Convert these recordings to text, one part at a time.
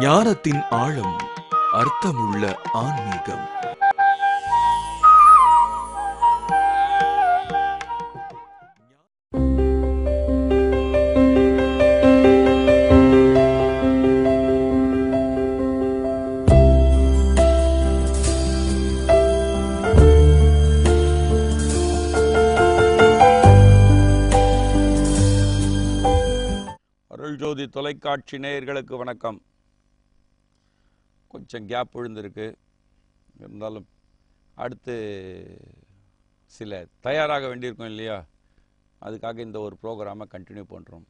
ஞானத்தின் ஆழம், அர்த்தமுள்ள ஆன்மீகம். அருள்ஜோதி தொலைக்காட்சி நேயர்களுக்கு வணக்கம். கொஞ்சம் கேப் விழுந்திருக்கு, இருந்தாலும் அடுத்து சில தயாராக வேண்டியிருக்கோம் இல்லையா, அதுக்காக இந்த ஒரு ப்ரோக்ராமை கண்டினியூ பண்ணுறோம்.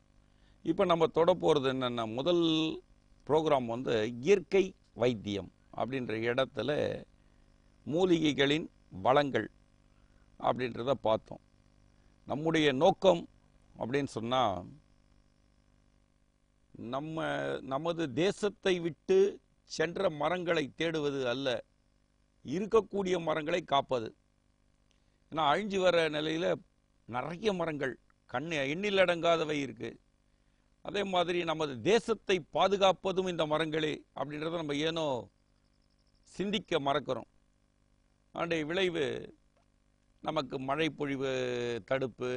இப்போ நம்ம தொட போகிறது என்னென்னா, முதல் ப்ரோக்ராம் இயற்கை வைத்தியம் அப்படின்ற இடத்துல மூலிகைகளின் வளங்கள் அப்படின்றத பார்த்தோம். நம்முடைய நோக்கம் அப்படின்னு சொன்னால், நமது தேசத்தை விட்டு சென்ற மரங்களை தேடுவது அல்ல, இருக்கக்கூடிய மரங்களை காப்பது. ஏன்னா அழிஞ்சு வர நிலையில் நிறைய மரங்கள் எண்ணிலடங்காதவை இருக்கு. அதே மாதிரி நமது தேசத்தை பாதுகாப்பதும் இந்த மரங்களே அப்படின்றத நம்ம ஏனோ சிந்திக்க மறக்கிறோம். அதனுடைய விளைவு நமக்கு மழை பொழிவு தடுப்பு,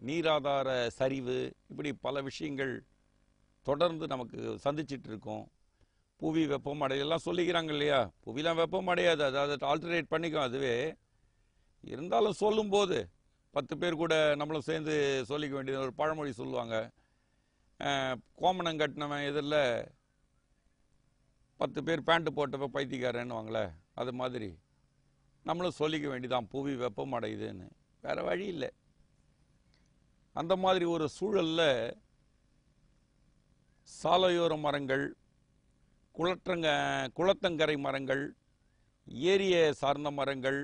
நீராதார சரிவு, இப்படி பல விஷயங்கள் தொடர்ந்து நமக்கு சந்திச்சிட்டு இருக்கோம். புவி வெப்பம் அடையெல்லாம் சொல்லிக்கிறாங்க இல்லையா, புவிலாம் வெப்பம் அடையாது, அதாவது ஆல்டர்னேட் பண்ணிக்கும். அதுவே இருந்தாலும் சொல்லும்போது 10 பேர் கூட நம்மளும் சேர்ந்து சொல்லிக்க வேண்டியது. ஒரு பழமொழி சொல்லுவாங்க, கோமணம் கட்டினவன் எதிரில் 10 பேர் பேண்ட்டு போட்டப்ப பைத்தியக்காரன்னு வாங்களே, அது மாதிரி நம்மளும் சொல்லிக்க வேண்டியதான், புவி வெப்பம் அடையுதுன்னு. வேற வழி இல்லை. அந்த மாதிரி ஒரு சூழல்ல சாலையோர மரங்கள், குளத்தங்கரை மரங்கள், ஏரிய சார்ந்த மரங்கள்,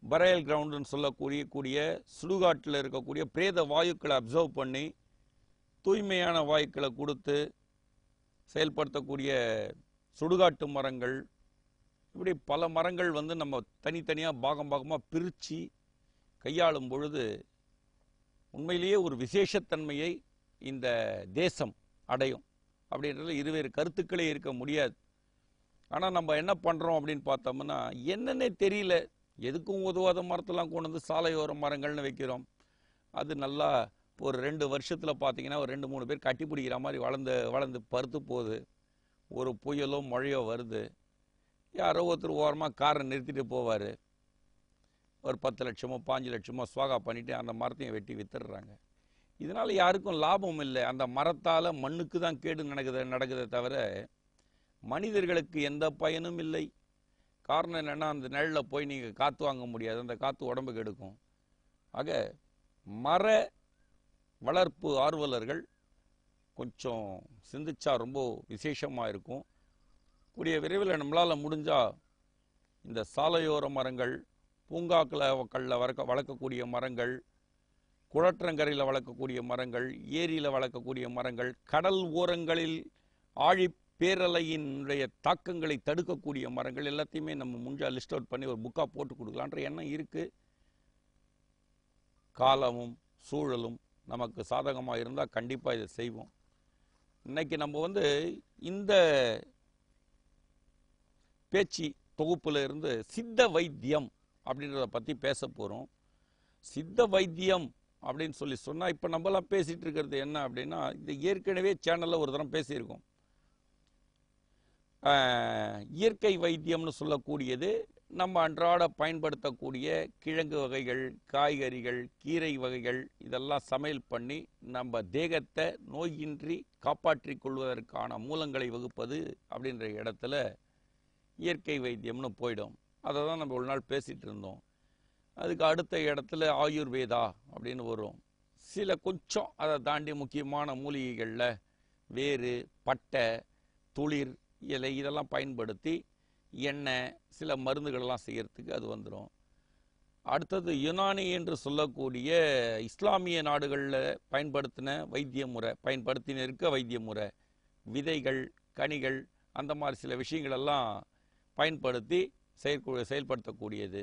பரையல் கிரவுண்டுன்னு சொல்லக்கூடிய சுடுகாட்டில் இருக்கக்கூடிய பிரேத வாயுக்களை அப்சர்வ் பண்ணி தூய்மையான வாயுக்களை கொடுத்து செயல்படுத்தக்கூடிய சுடுகாட்டு மரங்கள், இப்படி பல மரங்கள் நம்ம தனித்தனியாக பாகமாக பிரித்து கையாளும் பொழுது உண்மையிலேயே ஒரு விசேஷத்தன்மையை இந்த தேசம் அடையும். அப்படின்றது இருவேறு கருத்துக்களே இருக்க முடியாது. ஆனால் நம்ம என்ன பண்ணுறோம் அப்படின்னு பார்த்தோம்னா, என்னன்னே தெரியல, எதுக்கும் உதவாத மரத்தெல்லாம் கொண்டு வந்து சாலையோர மரங்கள்னு வைக்கிறோம். அது நல்லா ஒரு 2 வருஷத்தில் பார்த்தீங்கன்னா ஒரு 2-3 பேர் கட்டி பிடிக்கிற மாதிரி வளர்ந்து பருத்து போகுது. ஒரு புயலோ மழையோ வருது, யாரோ ஒருத்தர் ஓரமாக காரை நிறுத்திட்டு போவார், ஒரு 10 லட்சமோ 5 லட்சமோ சுவாகா பண்ணிவிட்டு அந்த மரத்தையும் வெட்டி வித்துடுறாங்க. இதனால் யாருக்கும் லாபம் இல்லை. அந்த மரத்தால் மண்ணுக்கு தான் கேடு நடக்குதே தவிர மனிதர்களுக்கு எந்த பயனும் இல்லை. காரணம் என்னென்னா, அந்த நிழலில் போய் நீங்கள் காற்று வாங்க முடியாது, அந்த காற்று உடம்புக்கு எடுக்கும். ஆக மர வளர்ப்பு ஆர்வலர்கள் கொஞ்சம் சிந்திச்சா ரொம்ப விசேஷமாக இருக்கும். கூடிய விரைவில் நம்மளால் முடிஞ்சால் இந்த சாலையோர மரங்கள், பூங்காக்களில் வளர்க்கக்கூடிய மரங்கள், குளற்றங்கரையில் வளர்க்கக்கூடிய மரங்கள், ஏரியில் வளர்க்கக்கூடிய மரங்கள், கடல் ஓரங்களில் ஆழி பேரலையினுடைய தாக்கங்களை தடுக்கக்கூடிய மரங்கள் எல்லாத்தையுமே நம்ம முன்ஜா லிஸ்ட் அவுட் பண்ணி ஒரு புக்காக போட்டு கொடுக்கலான்ற எண்ணம் இருக்குது. காலமும் சூழலும் நமக்கு சாதகமாக இருந்தால் கண்டிப்பாக இதை செய்வோம். இன்னைக்கு நம்ம இந்த பேச்சு தொகுப்புல இருந்து சித்த வைத்தியம் அப்படின்றத பற்றி பேச போகிறோம். சித்த வைத்தியம் அப்படின்னு சொன்னால், இப்போ நம்மளாம் பேசிகிட்டு இருக்கிறது என்ன அப்படின்னா, இது ஏற்கனவே சேனலில் ஒரு தரம் பேசியிருக்கோம். இயற்கை வைத்தியம்னு சொல்லக்கூடியது நம்ம அன்றாட பயன்படுத்தக்கூடிய கிழங்கு வகைகள், காய்கறிகள், கீரை வகைகள், இதெல்லாம் சமையல் பண்ணி நம்ம தேகத்தை நோயின்றி காப்பாற்றி கொள்வதற்கான மூலங்களை வகுப்பது அப்படின்ற இடத்துல இயற்கை வைத்தியம்னு போயிடும். அதை தான் நம்ம ஒரு நாள் பேசிகிட்டு இருந்தோம். அதுக்கு அடுத்த இடத்துல ஆயுர்வேதா அப்படின்னு வரும். சில கொஞ்சம் அதை தாண்டி முக்கியமான மூலிகைகளில் வேறு, பட்டை, துளிர், இலை இதெல்லாம் பயன்படுத்தி எண்ணெய், சில மருந்துகள்லாம் செய்கிறதுக்கு அது வந்துடும். அடுத்தது யுனானி என்று சொல்லக்கூடிய இஸ்லாமிய நாடுகளில் பயன்படுத்தின வைத்திய முறை, பயன்படுத்தின வைத்திய முறை, விதைகள், கனிகள், அந்த மாதிரி சில விஷயங்களெல்லாம் பயன்படுத்தி செயல்படுத்தக்கூடியது.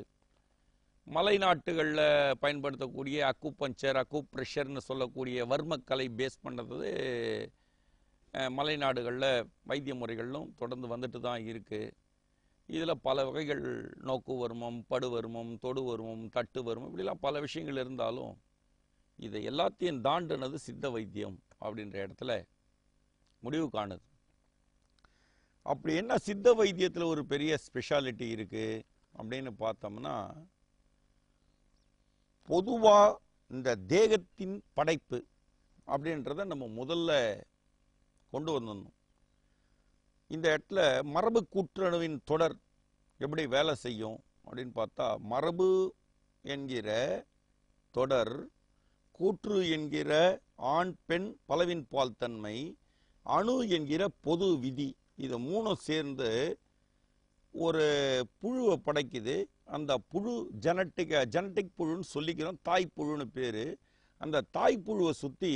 மலை நாட்டுகளில் பயன்படுத்தக்கூடிய அக்குபஞ்சர், அக்குப்ரெஷர்னு சொல்லக்கூடிய வர்மக்கலை பேஸ் பண்ணுறது மலை நாடுகளில் வைத்திய முறைகளும் தொடர்ந்து வந்துட்டு தான் இருக்குது. இதில் பல வகைகள், நோக்கு வருமம், படு வருமம், தொடு வருமம், தட்டு வருமம், இப்படிலாம் பல விஷயங்கள் இருந்தாலும் இதை எல்லாத்தையும் தாண்டினது சித்த வைத்தியம் அப்படின்ற இடத்துல முடிவு காணுது. அப்படி என்ன சித்த வைத்தியத்தில் ஒரு பெரிய ஸ்பெஷாலிட்டி இருக்குது அப்படின்னு பார்த்தோம்னா, பொதுவாக இந்த தேகத்தின் படைப்பு அப்படின்றத நம்ம முதல்ல கொண்டு வந்துடணும். இந்த இடத்துல மரபு கூட்டுறவின் தொடர் எப்படி வேலை செய்யும் அப்படின்னு பார்த்தா, மரபு என்கிற தொடர், கூற்று என்கிற ஆண் பெண் பலவின் பால் தன்மை, அணு என்கிற பொது விதி, இது மூணும் சேர்ந்து ஒரு புழுவை படைக்குது. அந்த புழு ஜெனட்டிக் புழுன்னு சொல்லிக்கிறோம், தாய்ப்புழுன்னு பேர். அந்த தாய்ப்புழுவை சுற்றி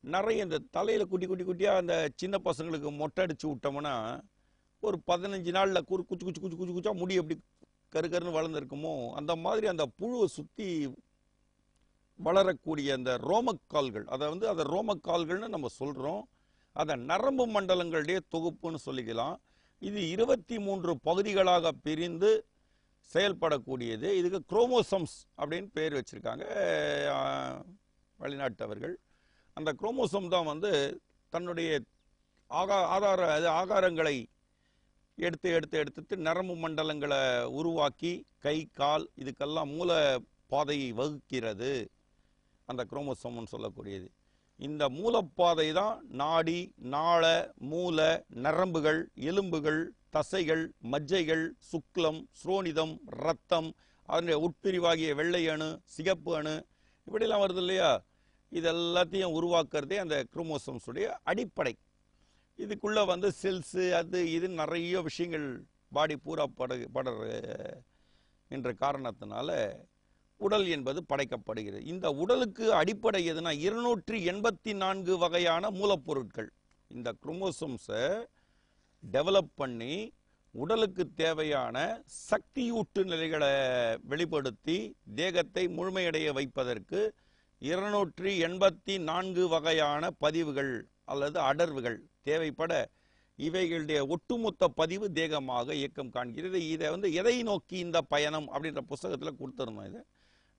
நிறைய இந்த தலையில் குட்டி குட்டி குட்டியாக அந்த சின்ன பசங்களுக்கு மொட்டை அடித்து விட்டோம்னா ஒரு 15 நாளில் குச்சி குச்சி குச்சி குச்சி குச்சா முடி எப்படி கருன்னு வளர்ந்துருக்குமோ அந்த மாதிரி அந்த புழுவை சுற்றி வளரக்கூடிய அந்த ரோமக்கால்கள், அதை ரோமக்கால்கள்னு நம்ம சொல்கிறோம். அதை நரம்பு மண்டலங்களுடைய தொகுப்புன்னு சொல்லிக்கலாம். இது 23 பகுதிகளாக பிரிந்து செயல்படக்கூடியது. இதுக்கு குரோமோசோம்ஸ் அப்படின்னு பேர் வச்சுருக்காங்க வெளிநாட்டவர்கள். அந்த குரோமோசோம் தான் தன்னுடைய ஆகாரங்களை எடுத்து நரம்பு மண்டலங்களை உருவாக்கி கை கால் இதுக்கெல்லாம் மூல பாதையை வகுக்கிறது அந்த குரோமோசோம்னு சொல்லக்கூடியது. இந்த மூலப்பாதை தான் நாடி, நாள, மூல, நரம்புகள், எலும்புகள், தசைகள், மஜ்ஜைகள், சுக்லம், ஸ்ரோனிதம், இரத்தம், அதனுடைய உட்பிரிவாகிய வெள்ளை அணு, சிகப்பு அணு, இப்படிலாம் வருது இல்லையா? இதெல்லாத்தையும் உருவாக்குறதே அந்த குரோமோசோம்ஸுடைய அடிப்படை. இதுக்குள்ளே செல்ஸு அது இது நிறைய விஷயங்கள் பாடி பூரா படுற என்ற காரணத்தினால உடல் என்பது படைக்கப்படுகிறது. இந்த உடலுக்கு அடிப்படை எதுனா 284 வகையான மூலப்பொருட்கள். இந்த குரோமோசோம்ஸை டெவலப் பண்ணி உடலுக்கு தேவையான சக்தியூட்டு நிலைகளை வெளிப்படுத்தி தேகத்தை முழுமையடைய வைப்பதற்கு 284 வகையான பதிவுகள் அல்லது அடர்வுகள் தேவைப்பட இவைகளுடைய ஒட்டுமொத்த பதிவு தேகமாக இயக்கம் காண்கிறது. இதை எதை நோக்கி இந்த பயணம் அப்படின்ற புத்தகத்தில் கொடுத்துருந்தோம். இது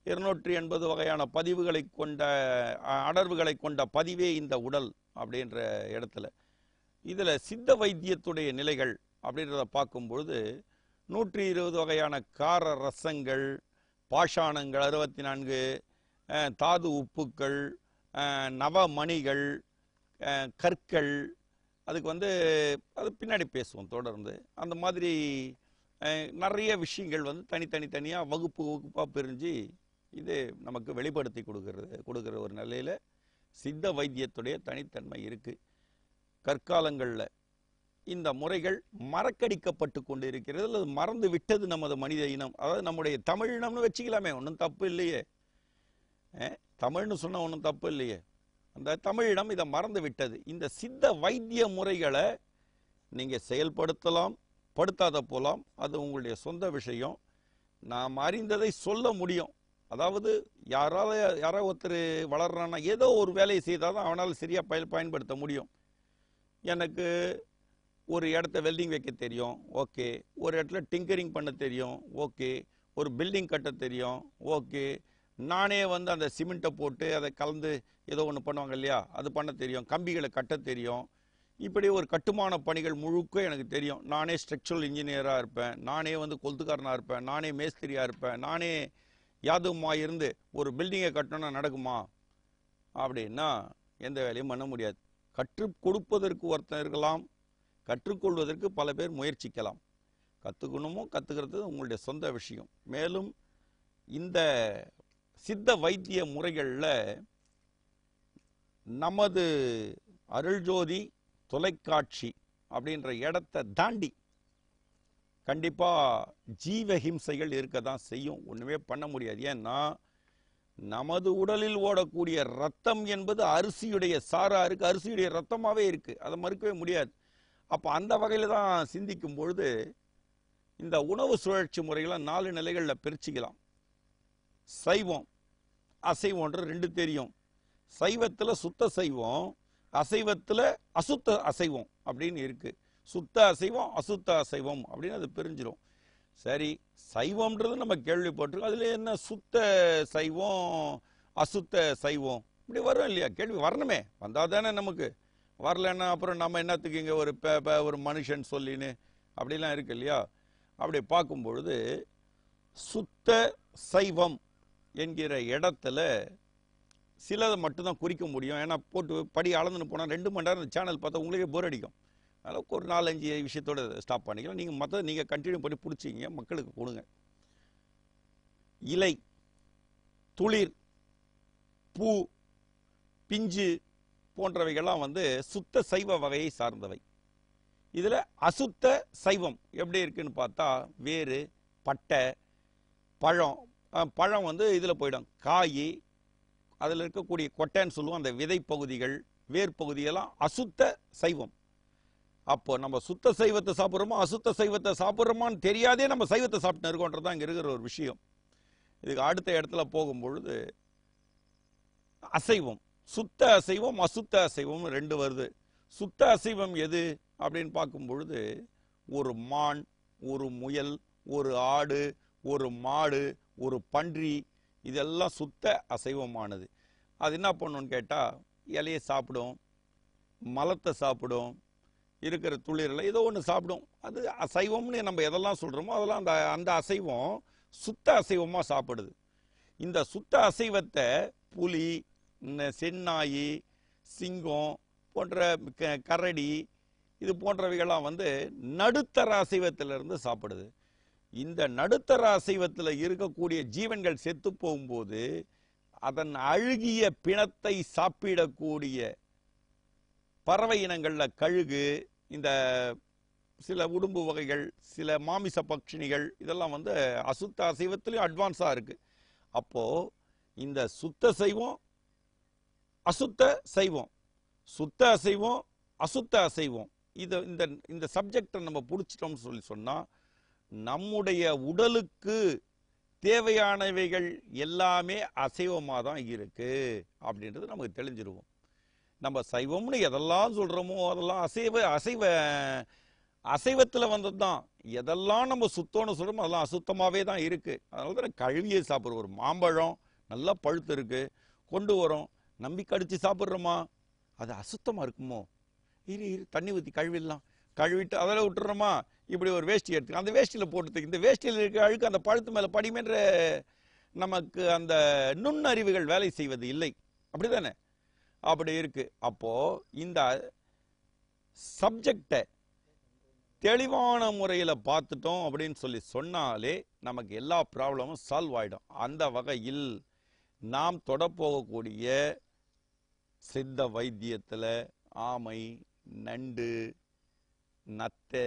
280 வகையான பதிவுகளை கொண்ட அடர்வுகளை கொண்ட பதிவே இந்த உடல் அப்படின்ற இடத்துல. இதில் சித்த வைத்தியத்துடைய நிலைகள் அப்படின்றத பார்க்கும்பொழுது 120 வகையான கார ரசங்கள், பாஷாணங்கள் 64, தாது உப்புக்கள், நவமணிகள், கற்கள், அதுக்கு அது பின்னாடி பேசுவோம் தொடர்ந்து. அந்த மாதிரி நிறைய விஷயங்கள் தனித்தனியாக வகுப்பாக பிரிஞ்சு இது நமக்கு வெளிப்படுத்தி கொடுக்கிற ஒரு நிலையில் சித்த வைத்தியத்துடைய தனித்தன்மை இருக்குது. கற்காலங்களில் இந்த முறைகள் மறக்கடிக்கப்பட்டு கொண்டு இருக்கிறது, அல்லது மறந்து விட்டது நமது மனித இனம். அதாவது நம்முடைய தமிழ் இனம்னு வச்சுக்கலாமே, ஒன்றும் தப்பு இல்லையே. தமிழ்னு சொன்னால் ஒன்றும் தப்பு இல்லையே. அந்த தமிழிடம் இதை மறந்து விட்டது. இந்த சித்த வைத்திய முறைகளை நீங்கள் செயல்படுத்தலாம், படுத்தாத போகலாம், அது உங்களுடைய சொந்த விஷயம். நாம் அறிந்ததை சொல்ல முடியும். அதாவது யாராவது ஒருத்தர் வளர்றான்னா ஏதோ ஒரு வேலையை செய்தால் தான் அவனால் சரியாக பயன்படுத்த முடியும். எனக்கு ஒரு இடத்த வெல்டிங் வைக்க தெரியும், ஓகே. ஒரு இடத்துல டிங்கரிங் பண்ண தெரியும், ஓகே. ஒரு பில்டிங் கட்ட தெரியும், ஓகே. நானே அந்த சிமெண்ட்டை போட்டு அதை கலந்து ஏதோ ஒன்று பண்ணுவாங்க இல்லையா, அது பண்ண தெரியும். கம்பிகளை கட்ட தெரியும். இப்படி ஒரு கட்டுமான பணிகள் முழுக்க எனக்கு தெரியும். நானே ஸ்ட்ரக்சரல் இன்ஜினியராக இருப்பேன், நானே கொளுத்துக்காரனாக இருப்பேன், நானே மேஸ்திரியாக இருப்பேன், நானே யாதுமா இருந்து ஒரு பில்டிங்கை கட்டணும்னா நடக்குமா அப்படின்னா எந்த வேலையும் பண்ண முடியாது. கற்றுக் கொடுப்பதற்கு ஒருத்தன் இருக்கலாம், கற்றுக்கொள்வதற்கு பல பேர் முயற்சிக்கலாம். கற்றுக்கணுமோ கற்றுக்கிறது உங்களுடைய சொந்த விஷயம். மேலும் இந்த சித்த வைத்திய முறைகளில் நமது அருள்ஜோதி தொலைக்காட்சி அப்படின்ற இடத்தை தாண்டி கண்டிப்பாக ஜீவஹிம்சைகள் இருக்க தான் செய்யும். ஒன்றுமே பண்ண முடியாது. ஏன்னா நமது உடலில் ஓடக்கூடிய ரத்தம் என்பது அரிசியுடைய சாரா இருக்குது, அரிசியுடைய ரத்தமாகவே இருக்குது, அதை மறுக்கவே முடியாது. அப்போ அந்த வகையில் தான் சிந்திக்கும் பொழுது இந்த உணவு சுழற்சி முறைகளை 4 நிலைகளில் பிரிச்சுக்கலாம். சைவம், அசைவம்ன்ற 2 தெரியும். சைவத்தில் சுத்த சைவம், அசைவத்துல அசுத்த அசைவம் அப்படின்னு இருக்கு. சுத்த அசைவம் அசுத்த அசைவம் அப்படின்னு அது பிரிஞ்சிடும். சரி, சைவம்ன்றது நம்ம கேள்விப்பட்டிருக்கோம். அதுல என்ன சுத்த சைவம் அசுத்த சைவம் இப்படி வரும் இல்லையா? கேள்வி வரணுமே, வந்தா தானே நமக்கு. வரலன்னா அப்புறம் நம்ம என்னத்துக்கு இங்கே ஒரு மனுஷன் சொல்லின்னு அப்படிலாம் இருக்கு இல்லையா? அப்படி பார்க்கும் பொழுது சுத்த சைவம் என்கிற இடத்துல சிலதை மட்டும்தான் குறிக்க முடியும். ஏன்னா போட்டு படி அளந்துன்னு போனால் 2 மணி நேரம் சேனல் பார்த்தா உங்களுக்கே போர் அடிக்கும். அதனால் ஒரு 4-5 விஷயத்தோட ஸ்டாப் பண்ணிக்கலாம். நீங்கள் மற்ற நீங்கள் கண்டினியூ பண்ணி பிடிச்சிங்க, மக்களுக்கு கொடுங்க. இலை, துளிர், பூ, பிஞ்சு போன்றவைகள்லாம் சுத்த சைவ வகையை சார்ந்தவை. இதில் அசுத்த சைவம் எப்படி இருக்குன்னு பார்த்தா வேறு, பட்டை, பழம். பழம் இதில் போயிடும். காய், அதில் இருக்கக்கூடிய கொட்டைன்னு சொல்லுவோம், அந்த விதை பகுதிகள், வேர் பகுதியெல்லாம் அசுத்த சைவம். அப்போ நம்ம சுத்த சைவத்தை சாப்பிட்றோமோ அசுத்த சைவத்தை சாப்பிட்றோமான்னு தெரியாதே நம்ம சைவத்தை சாப்பிட்டு இருக்கோன்றது தான் இங்கே இருக்கிற ஒரு விஷயம். இதுக்கு அடுத்த இடத்துல போகும்பொழுது அசைவம், சுத்த அசைவம் அசுத்த அசைவம் 2 வருது. சுத்த அசைவம் எது அப்படின்னு பார்க்கும் பொழுது ஒரு மான், ஒரு முயல், ஒரு ஆடு, ஒரு மாடு, ஒரு பன்றி, இதெல்லாம் சுத்த அசைவமானது. அது என்ன பண்ணுன்னு கேட்டால் இலையை சாப்பிடும், மலத்தை சாப்பிடும், இருக்கிற துளிரில் ஏதோ ஒன்று சாப்பிடும். அது அசைவம்னு நம்ம எதெல்லாம் சொல்கிறோமோ அதெல்லாம் அந்த அசைவம் சுத்த அசைவமாக சாப்பிடுது. இந்த சுத்த அசைவத்தை புலி, செந்நாயி, சிங்கம் போன்ற கரடி இது போன்றவைகள்லாம் நடுத்தர அசைவத்திலிருந்து சாப்பிடுது. இந்த நடுத்தர அசைவத்தில் இருக்கக்கூடிய ஜீவன்கள் செத்து போகும்போது அதன் அழுகிய பிணத்தை சாப்பிடக்கூடிய பறவை இனங்களில் கழுகு, இந்த சில உடும்பு வகைகள், சில மாமிச பட்சிணிகள், இதெல்லாம் அசுத்த அசைவத்திலையும் அட்வான்ஸாக இருக்கு. அப்போ இந்த சுத்த சைவம் அசுத்த சைவம், சுத்த அசைவம் அசுத்த அசைவம், இந்த சப்ஜெக்டை நம்ம பிடிச்சிட்டோம்னு சொல்லி சொன்னா நம்முடைய உடலுக்கு தேவையானவைகள் எல்லாமே அசைவமாக தான் இருக்கு அப்படின்றது நமக்கு தெரிஞ்சிருவோம். நம்ம சைவம்னு எதெல்லாம் சொல்றோமோ அதெல்லாம் அசைவத்தில் வந்தது தான். எதெல்லாம் நம்ம சுத்தம்னு சொல்றோமோ அதெல்லாம் அசுத்தமாகவே தான் இருக்கு. அதனால தான் கழுவியை சாப்பிட்றோம். ஒரு மாம்பழம் நல்லா பழுத்து இருக்கு, கொண்டு வரோம், நம்பி கடிச்சு சாப்பிட்றோமா? அது அசுத்தமாக இருக்குமோ? தண்ணி ஊற்றி கழுவிடலாம், கழுவிட்டு அதில் விட்டுறோமா? இப்படி ஒரு வேஷ்டி எடுத்து அந்த வேஷ்டியில் போட்டுருக்கு, இந்த வேஷ்டியில் இருக்க அழுக்கு அந்த பழுத்து மேலே படிமேன்ற நமக்கு அந்த நுண்ணறிவுகள் வேலை செய்வது இல்லை. அப்படிதானே? அப்படி இருக்கு. அப்போ இந்த சப்ஜெக்டை தெளிவான முறையில் பார்த்துட்டோம் அப்படின்னு சொல்லி சொன்னாலே நமக்கு எல்லா ப்ராப்ளமும் சால்வ் ஆகிடும். அந்த வகையில் நாம் தொடப்போகக்கூடிய சித்த வைத்தியத்தில் ஆமை, நண்டு, நத்தை,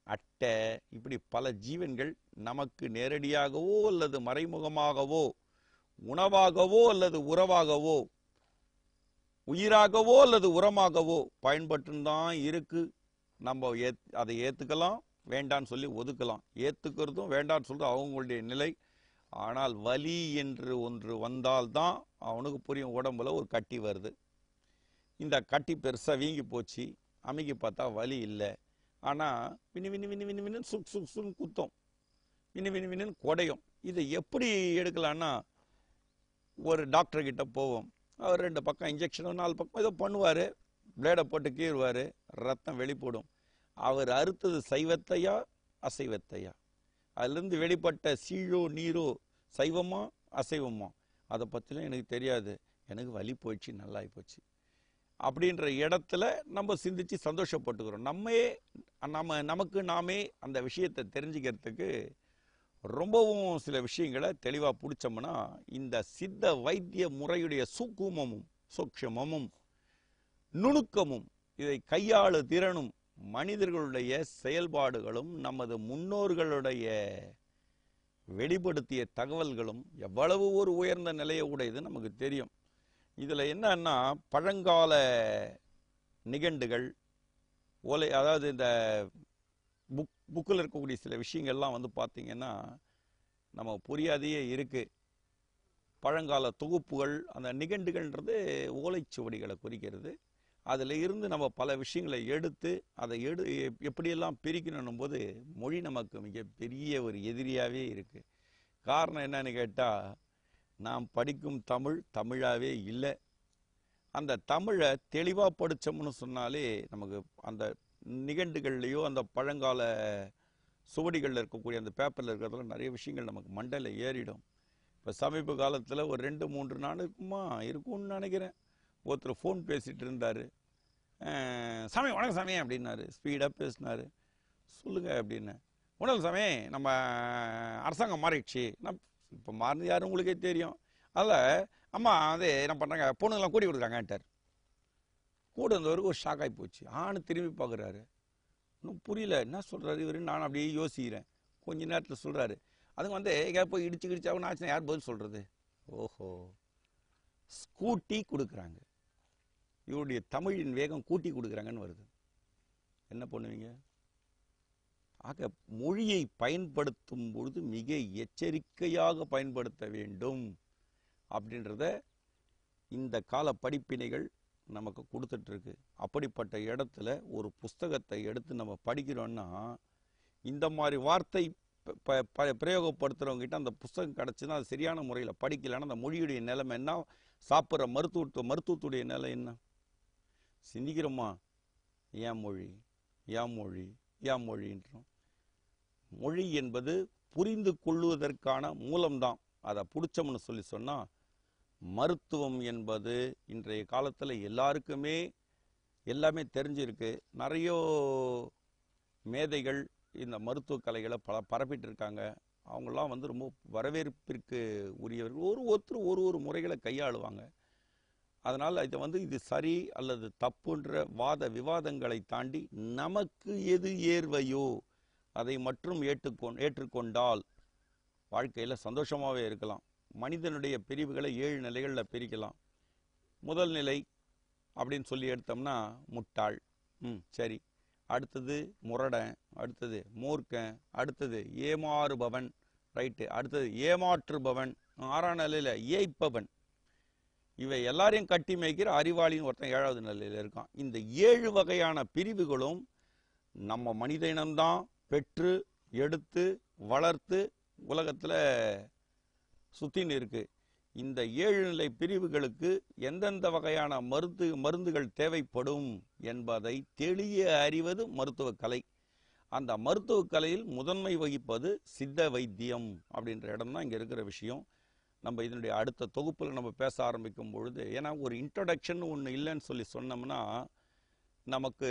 அட்டை இப்படி பல ஜீவன்கள் நமக்கு நேரடியாகவோ அல்லது மறைமுகமாகவோ, உணவாகவோ அல்லது உறவாகவோ, உயிராகவோ அல்லது உரமாகவோ பயன்பட்டுதான் இருக்கு. நம்ம அதை ஏற்றுக்கலாம், வேண்டான்னு சொல்லி ஒதுக்கலாம். ஏற்றுக்கிறதும் வேண்டான்னு சொல்றது அவங்களுடைய நிலை. ஆனால் வலி என்று ஒன்று வந்தால்தான் அவனுக்கு புரியும். உடம்புல ஒரு கட்டி வருது, இந்த கட்டி பெருசாக வீங்கி போச்சு, அமைக்கி பார்த்தா வலி இல்லை. ஆனால் வினு வினு வினு வினு வினு சுக் சுக் சுன்னு குத்தம், வினு வினு வினு குடையும். இதை எப்படி எடுக்கலான்னா ஒரு டாக்டர்கிட்ட போவோம். அவர் 2 பக்கம் இன்ஜெக்ஷனோ 4 பக்கம் ஏதோ பண்ணுவார், பிளேடை போட்டு கீறுவார், ரத்தம் வெளிப்படும். அவர் அறுத்தது சைவத்தையா அசைவத்தையா? அதுலேருந்து வெளிப்பட்ட சீழோ நீரோ சைவமா அசைவமா? அதை பற்றிலாம் எனக்கு தெரியாது, எனக்கு வலி போயிடுச்சு, நல்லாகி போச்சு அப்படின்ற இடத்துல நம்ம சிந்திச்சு சந்தோஷப்பட்டுக்கிறோம். நமக்கு நாமே அந்த விஷயத்தை தெரிஞ்சுக்கிறதுக்கு ரொம்பவும் சில விஷயங்களை தெளிவாக பிடிச்சோம்னா இந்த சித்த வைத்திய முறையுடைய சூக்குமமும் சூக்ஷமமும் நுணுக்கமும் இதை கையாளு திறனும் மனிதர்களுடைய செயல்பாடுகளும் நமது முன்னோர்களுடைய வெளிப்படுத்திய தகவல்களும் எவ்வளவு ஒரு உயர்ந்த நிலையை உடையது நமக்கு தெரியும். இதில் என்னன்னா பழங்கால நிகண்டுகள் ஓலை, அதாவது இந்த புக்கில் இருக்கக்கூடிய சில விஷயங்கள்லாம் பார்த்தீங்கன்னா நம்ம புரியாதையே இருக்குது. பழங்கால தொகுப்புகள், அந்த நிகண்டுகள்ன்றது ஓலைச்சுவடிகளை குறிக்கிறது. அதில் இருந்து நம்ம பல விஷயங்களை எடுத்து அதை எப்படியெல்லாம் பிரிக்கணும் போது மொழி நமக்கு மிகப்பெரிய ஒரு எதிரியாகவே இருக்குது. காரணம் என்னன்னு கேட்டால், நாம் படிக்கும் தமிழ் தமிழாகவே இல்லை. அந்த தமிழை தெளிவாக படித்தோம்னு சொன்னாலே நமக்கு அந்த நிகண்டுகள்லையோ அந்த பழங்கால சுவடிகளில் இருக்கக்கூடிய அந்த பேப்பரில் இருக்கிறதுல நிறைய விஷயங்கள் நமக்கு மண்டையில் ஏறிடும். இப்போ சமீப காலத்தில் ஒரு 2-3 நாள் இருக்கும்னு நினைக்கிறேன், ஒருத்தர் ஃபோன் பேசிகிட்டு இருந்தார். சாமி வணக்கம் சாமி அப்படின்னாரு, ஸ்பீடாக பேசினார். சொல்லுங்கள் அப்படின்னு. உணவு சாமி, நம்ம அரசாங்கம் மாறிடுச்சு. நான் இப்போ மாறினது யாரும் உங்களுக்கே தெரியும். அதில் அம்மா அது என்ன பண்ணுறாங்க, பொண்ணுங்களாம் கூட்டி கொடுக்குறாங்கன்ட்டார். கூட இருந்தவருக்கு ஒரு ஷாக் ஆகி போச்சு. திரும்பி பார்க்குறாரு, இன்னும் புரியல என்ன சொல்கிறாரு இவர். நான் அப்படியே யோசிக்கிறேன். கொஞ்ச நேரத்தில் சொல்கிறாரு, அதுங்க எங்கே போய் இடிச்சாவும் ஆச்சுன்னா யார் பதில் சொல்கிறது? ஓஹோ, ஸ்கூட்டி கொடுக்குறாங்க. இவருடைய தமிழின் வேகம் கூட்டி கொடுக்குறாங்கன்னு வருது. என்ன பண்ணுவீங்க? ஆக மொழியை பயன்படுத்தும் பொழுது மிக எச்சரிக்கையாக பயன்படுத்த வேண்டும் அப்படின்றத இந்த கால படிப்பினைகள் நமக்கு கொடுத்துட்ருக்கு. அப்படிப்பட்ட இடத்துல ஒரு புஸ்தகத்தை எடுத்து நம்ம படிக்கிறோன்னா, இந்த மாதிரி வார்த்தை பிரயோகப்படுத்துகிறவங்ககிட்ட அந்த புஸ்தகம் கிடச்சுன்னா அது சரியான முறையில் படிக்கலைன்னா அந்த மொழியுடைய நிலைமை என்ன, சாப்பிட்ற மருத்துவத்துடைய நிலை என்ன? சிந்திக்கிறோமா? ஏன் மொழி ஏன் மொழி ஏன் மொழின்றோம். மொழி என்பது புரிந்து கொள்வதற்கான மூலம்தான். அதை பிடிச்சோம்னு சொல்லி சொன்னால், மருத்துவம் என்பது இன்றைய காலத்தில் எல்லாருக்குமே எல்லாமே தெரிஞ்சிருக்கு. நிறைய மேதைகள் இந்த மருத்துவ கலைகளை பரப்பிட்டு இருக்காங்க. அவங்களாம் ரொம்ப வரவேற்பிற்கு உரியவர்கள். ஒருத்தர் ஒரு முறைகளை கையாளுவாங்க. அதனால் இதை இது சரி அல்லது தப்புன்ற விவாதங்களை தாண்டி நமக்கு எது ஏர்வையோ அதை மட்டும் ஏற்றுக்கொண்டால் வாழ்க்கையில் சந்தோஷமாகவே இருக்கலாம். மனிதனுடைய பிரிவுகளை 7 நிலைகளில் பிரிக்கலாம். முதல் நிலை அப்படின்னு சொல்லி எடுத்தோம்னா முட்டாள், சரி. அடுத்தது முரடன், அடுத்தது மூர்க்கன், அடுத்தது ஏமாறுபவன், ரைட்டு. அடுத்தது ஏமாற்றுபவன், 6ஆம் நிலையில் ஏய்ப்பவன். இவை எல்லாரையும் கட்டி மேய்க்கிற அறிவாளின்னு ஒருத்தன் 7வது நிலையில் இருக்கான். இந்த 7 வகையான பிரிவுகளும் நம்ம மனித இனம்தான் பெற்று எடுத்து வளர்த்து உலகத்தில் சுத்தின்னு இருக்கு. இந்த 7 நிலை பிரிவுகளுக்கு எந்தெந்த வகையான மருந்துகள் தேவைப்படும் என்பதை தெளிய அறிவது மருத்துவ கலை. அந்த மருத்துவ கலையில் முதன்மை வகிப்பது சித்த வைத்தியம் அப்படின்ற இடம் தான் இங்கே இருக்கிற விஷயம். நம்ம இதனுடைய அடுத்த தொகுப்பில் நம்ம பேச ஆரம்பிக்கும் பொழுது, ஏன்னா ஒரு இன்ட்ரடக்ஷன் ஒன்று இல்லைன்னு சொல்லி சொன்னோம்னா நமக்கு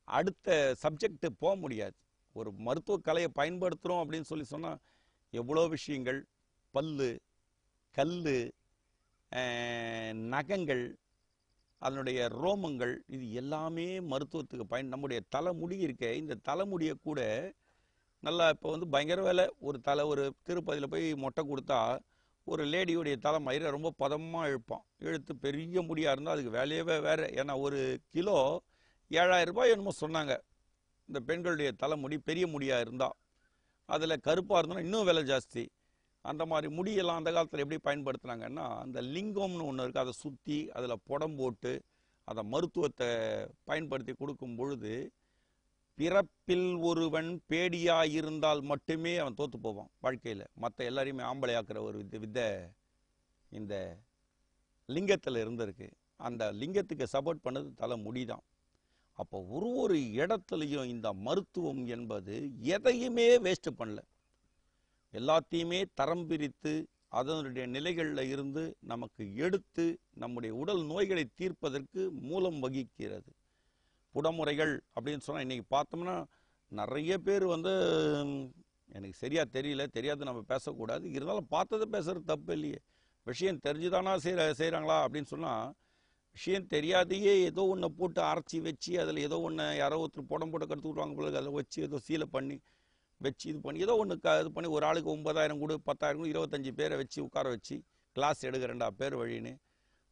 அடுத்த சப்ஜெக்ட் போக முடியாது. ஒரு மருத்துவ கலையை பயன்படுத்துகிறோம் அப்படின்னு சொல்லி சொன்னால் எவ்வளோ விஷயங்கள், பல்லு, கல், நகங்கள், அதனுடைய ரோமங்கள், இது எல்லாமே மருத்துவத்துக்கு நம்முடைய தலைமுடி இருக்க, இந்த தலைமுடியை கூட நல்லா இப்போ பயங்கர வேலை. ஒரு திருப்பதியில் போய் மொட்டை கொடுத்தா ஒரு லேடியுடைய தலைமயிரை ரொம்ப பதமாக இழுப்பான். இழுத்து பெரிய முடியாக இருந்தால் அதுக்கு வேலையவே வேறு. ஏன்னா 1 கிலோ 7000 ரூபாய் என்னமோ சொன்னாங்க. இந்த பெண்களுடைய தலைமுடி பெரிய முடியாக இருந்தால், அதில் கருப்பாக இருந்தோன்னா இன்னும் விலை ஜாஸ்தி. அந்த மாதிரி முடியெல்லாம் அந்த காலத்தில் எப்படி பயன்படுத்துனாங்கன்னா, அந்த லிங்கம்னு ஒன்று இருக்குது, அதை சுற்றி அதில் புடம் போட்டு அதை மருத்துவத்தை பயன்படுத்தி கொடுக்கும் பொழுது, பிறப்பில் ஒருவன் பேடியாயிருந்தால் மட்டுமே அவன் தோற்று போவான் வாழ்க்கையில். மற்ற எல்லாரையுமே ஆம்பளையாக்குற ஒரு வித்தை இந்த லிங்கத்தில் இருந்திருக்கு. அந்த லிங்கத்துக்கு சப்போர்ட் பண்ணது தலை முடிதான். அப்போ ஒரு இடத்துலையும் இந்த மருத்துவம் என்பது எதையுமே வேஸ்ட் பண்ணல. எல்லாத்தையுமே தரம் பிரித்து அதனுடைய நிலைகளில் இருந்து நமக்கு எடுத்து நம்முடைய உடல் நோய்களை தீர்ப்பதற்கு மூலம் வகிக்கிறது. புடமுறைகள் அப்படின்னு சொன்னால் இன்றைக்கி பார்த்தோம்னா நிறைய பேர் எனக்கு சரியாக தெரியாது நம்ம பேசக்கூடாது. இருந்தாலும் பார்த்ததை பேசுகிறது தப்பு இல்லையே. விஷயம் தெரிஞ்சுதானா செய்கிறாங்களா அப்படின்னு சொன்னால், விஷயம் தெரியாதையே ஏதோ ஒன்று போட்டு அரைச்சி வச்சு அதில் ஏதோ ஒன்று யாரோ ஒருத்தர் புடம் போட்டு கற்றுக் விடுவாங்க போல, அதை வச்சு ஏதோ சீலை பண்ணி வச்சு இது பண்ணி ஏதோ ஒன்று இது பண்ணி ஒரு ஆளுக்கு 9000 கொடு 10,000 கொடு 25 பேரை வச்சு உட்கார வச்சு கிளாஸ் எடுக்க 2 பேர் வழின்னு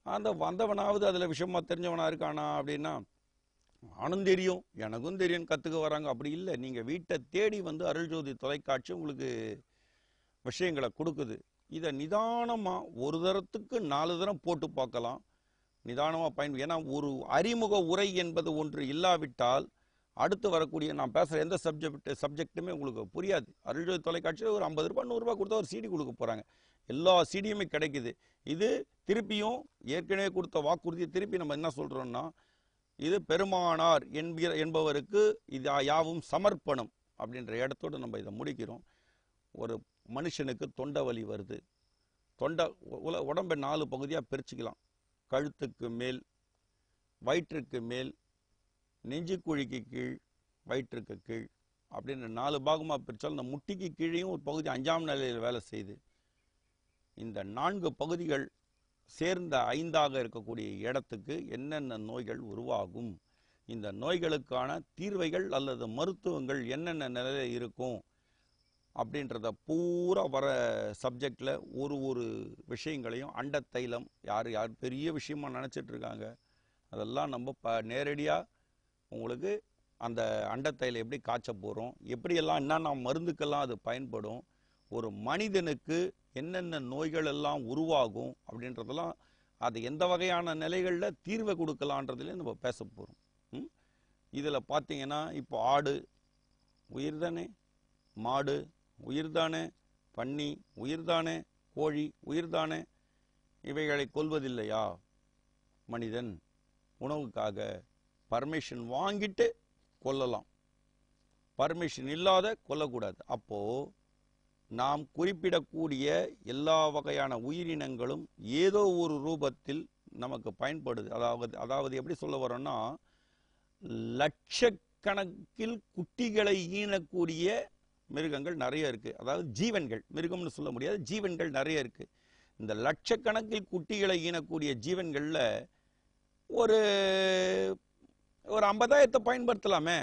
அந்த வந்தவனாவது அதில் விஷயமாக தெரிஞ்சவனாக இருக்கானா அப்படின்னா, நானும் தெரியும் எனக்கும் தெரியும் கற்றுக்க வராங்க. அப்படி இல்லை. நீங்கள் வீட்டை தேடி அருள்ஜோதி தொலைக்காட்சி உங்களுக்கு விஷயங்களை கொடுக்குது. இதை நிதானமாக ஒரு தரத்துக்கு 4 தரம் போட்டு பார்க்கலாம். நிதானமாக ஏன்னா ஒரு அறிமுக உரை என்பது ஒன்று இல்லாவிட்டால் அடுத்து வரக்கூடிய நான் பேசுகிற எந்த சப்ஜெக்ட்டுமே உங்களுக்கு புரியாது. அருள்ஜோதி தொலைக்காட்சியில் ஒரு 50 ரூபாய் 100 ரூபாய் கொடுத்தா ஒரு சிடி கொடுக்க போகிறாங்க. எல்லா சிடியுமே கிடைக்குது. இது திருப்பியும் ஏற்கனவே கொடுத்த வாக்குறுதியை திருப்பி நம்ம என்ன சொல்கிறோம்னா, இது பெருமானார் என்பவருக்கு இது யாவும் சமர்ப்பணம் அப்படின்ற இடத்தோடு நம்ம இதை முடிக்கிறோம். ஒரு மனுஷனுக்கு தொண்டை வலி வருது. உடம்பை 4 பகுதியாக பிரிச்சுக்கலாம். கழுத்துக்கு மேல், வயிற்றுக்கு மேல், நெஞ்சுக்குழிக்கு கீழ், வயிற்றுக்கு கீழ் அப்படின்னு 4 பாகமாக பிரித்தாலும் இந்த முட்டிக்கு கீழேயும் ஒரு பகுதி 5ஆம் நிலையில் வேலை செய்யுது. இந்த 4 பகுதிகள் சேர்ந்த 5ஆக இருக்கக்கூடிய இடத்துக்கு என்னென்ன நோய்கள் உருவாகும், இந்த நோய்களுக்கான தீர்வைகள் அல்லது மருத்துவங்கள் என்னென்ன நிலையில் இருக்கும் அப்படின்றத பூரா வர சப்ஜெக்டில் ஒரு விஷயங்களையும் அண்டத்தைலம் யார் பெரிய விஷயமா நினச்சிட்டு இருக்காங்க அதெல்லாம் நம்ம நேரடியாக உங்களுக்கு அந்த அண்டத்தையில் எப்படி காய்ச்ச போகிறோம், எப்படியெல்லாம் என்னென்ன மருந்துக்கெல்லாம் அது பயன்படும், ஒரு மனிதனுக்கு என்னென்ன நோய்கள் எல்லாம் உருவாகும் அப்படின்றதெல்லாம் அது எந்த வகையான நிலைகளில் தீர்வை கொடுக்கலான்றதுலேயே நம்ம பேச போகிறோம். இதில் பார்த்தீங்கன்னா இப்போ ஆடு உயிர்தானே, மாடு உயிர்தானே, பன்னி உயிர்தானே, கோழி உயிர்தானே, இவைகளை கொல்வதில்லையா மனிதன்? உணவுக்காக பர்மிஷன் வாங்கிட்டு கொல்லலாம், பர்மிஷன் இல்லாத கொல்லக்கூடாது. அப்போது நாம் குறிப்பிடக்கூடிய எல்லா வகையான உயிரினங்களும் ஏதோ ஒரு ரூபத்தில் நமக்கு பயன்படுது. அதாவது எப்படி சொல்ல வரோன்னா, லட்சக்கணக்கில் குட்டிகளை ஈனக்கூடிய மிருகங்கள் நிறைய இருக்குது. அதாவது ஜீவன்கள், மிருகம்னு சொல்ல முடியாது, ஜீவன்கள் நிறைய இருக்குது. இந்த லட்சக்கணக்கில் குட்டிகளை ஈனக்கூடிய ஜீவன்களில் ஒரு 50,000 பயன்படுத்தலாமே.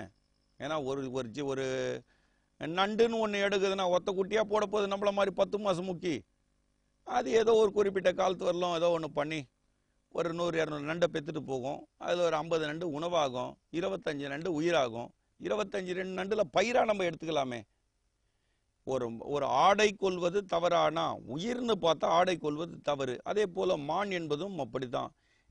ஏன்னா ஒரு நண்டுன்னு ஒன்று எடுக்குதுன்னா ஒத்த குட்டியாக போட போகுது, நம்மள மாதிரி 10 மாதம் முக்கி அது ஏதோ ஒரு குறிப்பிட்ட காலத்து வரலாம் ஏதோ ஒன்று பண்ணி ஒரு 100-200 நண்டை பெற்றுட்டு போகும். அதில் ஒரு 50 நண்டு உணவாகும், 25 நண்டு உயிராகும். 25 நண்டில் பயிராக நம்ம எடுத்துக்கலாமே. ஒரு ஆடை கொள்வது தவறானா உயிர்னு பார்த்தா ஆடை கொள்வது தவறு. அதே போல் மான் என்பதும் அப்படிதான்.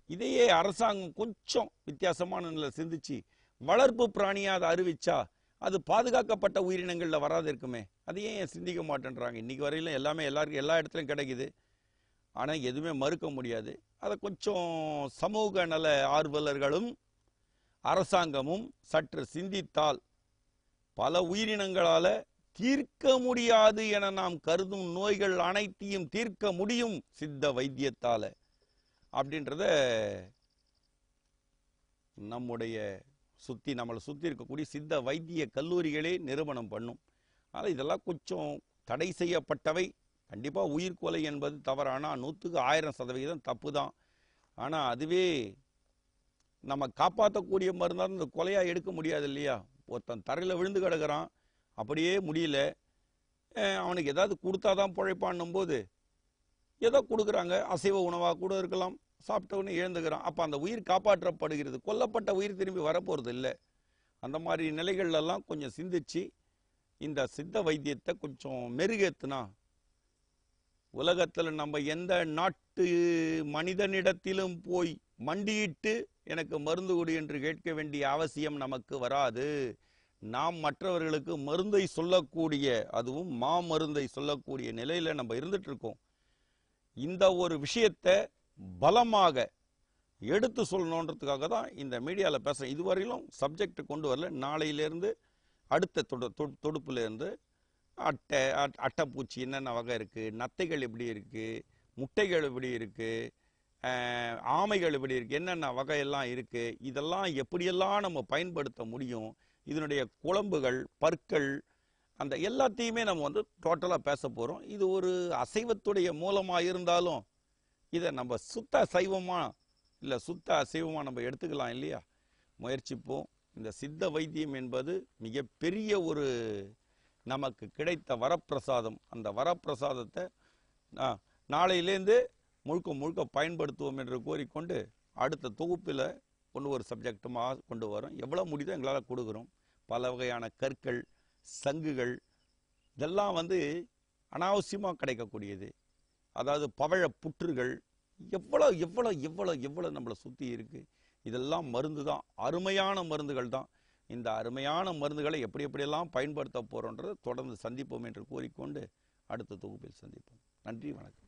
இதையே அரசாங்கம் கொஞ்சம் வித்தியாசமான நிலை சிந்திச்சு வளர்ப்பு பிராணியாக அதை அறிவிச்சா அது பாதுகாக்கப்பட்ட உயிரினங்களில் வராது இருக்குமே. அதையே சிந்திக்க மாட்டேன்றாங்க. இன்றைக்கி வரையிலும் எல்லாருக்கும் எல்லா இடத்துலையும் கிடைக்குது. ஆனால் எதுவுமே மறுக்க முடியாது. அதை கொஞ்சம் சமூக நல ஆர்வலர்களும் அரசாங்கமும் சற்று சிந்தித்தால் பல உயிரினங்களால் தீர்க்க முடியாது என நாம் கருதும் நோய்கள் அனைத்தையும் தீர்க்க முடியும் சித்த வைத்தியத்தால் அப்படின்றத நம்மளை சுற்றி இருக்கக்கூடிய சித்த வைத்திய கல்லூரிகளே நிரூபணம் பண்ணும். ஆனால் இதெல்லாம் கொஞ்சம் தடை செய்யப்பட்டவை. கண்டிப்பாக உயிர்கொலை என்பது தவறானா 100க்கு 1000% தப்பு தான். ஆனால் அதுவே நம்ம காப்பாற்றக்கூடிய மருந்தாக இந்த கொலையாக எடுக்க முடியாது இல்லையா. ஒருத்தன் தரையில் விழுந்து கிடக்கிறான், அப்படியே முடியல, அவனுக்கு ஏதாவது கொடுத்தாதான் பிழைப்பான்னும் போது ஏதோ கொடுக்குறாங்க. அசைவ உணவாக கூட இருக்கலாம், சாப்பிட்டவனே இழந்துக்கிறான். அப்போ அந்த உயிர் காப்பாற்றப்படுகிறது, கொல்லப்பட்ட உயிர் திரும்பி வரப்போகிறது இல்லை. அந்த மாதிரி நிலைகள்லாம் கொஞ்சம் சிந்திச்சு இந்த சித்த வைத்தியத்தை கொஞ்சம் மெருகேற்றுனா உலகத்தில் நம்ம எந்த நாட்டு மனிதனிடத்திலும் போய் மண்டியிட்டு எனக்கு மருந்து கொடு என்று கேட்க வேண்டிய அவசியம் நமக்கு வராது. நாம் மற்றவர்களுக்கு மருந்தை சொல்லக்கூடிய, அதுவும் மாமருந்தை சொல்லக்கூடிய நிலையில் நம்ம இருந்துட்டு இருக்கோம். இந்த ஒரு விஷயத்தை பலமாக எடுத்து சொல்லணுன்றதுக்காக தான் இந்த மீடியாவில் பேசுகிறேன். இதுவரையிலும் சப்ஜெக்ட் கொண்டு வரல. நாளையிலேருந்து அடுத்த தொடுப்புலேருந்து அட்டைப்பூச்சி என்னென்ன வகை இருக்குது, நத்தைகள் எப்படி இருக்குது, முட்டைகள் எப்படி இருக்குது, ஆமைகள் எப்படி இருக்குது, என்னென்ன வகையெல்லாம் இருக்குது, இதெல்லாம் எப்படியெல்லாம் நம்ம பயன்படுத்த முடியும், இதனுடைய குழம்புகள், பற்கள், அந்த எல்லாத்தையுமே நம்ம டோட்டலாக பேச போகிறோம். இது ஒரு அசைவத்துடைய மூலமாக இருந்தாலும் இதை நம்ம சுத்த சைவமாக இல்லை சுத்த அசைவமாக நம்ம எடுத்துக்கலாம் இல்லையா. முயற்சிப்போம். இந்த சித்த வைத்தியம் என்பது மிகப்பெரிய ஒரு நமக்கு கிடைத்த வரப்பிரசாதம். அந்த வரப்பிரசாதத்தை நாளையிலேருந்து முழுக்க பயன்படுத்துவோம் என்று கோரிக்கொண்டு அடுத்த தொகுப்பில் ஒரு சப்ஜெக்டுமாக கொண்டு வரோம். எவ்வளோ முடியுதோ எங்களால் கொடுக்குறோம். பல வகையான கற்கள், சங்குகள், இதெல்லாம் அனாவசியமாக கிடைக்கக்கூடியது. அதாவது பவழ புற்றுகள், எவ்வளோ எவ்வளோ எவ்வளோ எவ்வளோ நம்மளை சுற்றி இருக்குது. இதெல்லாம் மருந்து தான், அருமையான மருந்துகள் தான். இந்த அருமையான மருந்துகளை எப்படி எப்படியெல்லாம் பயன்படுத்த போகிறோன்றதை தொடர்ந்து சந்திப்போம் என்று கூறிக்கொண்டு அடுத்த தொகுப்பில் சந்திப்போம். நன்றி, வணக்கம்.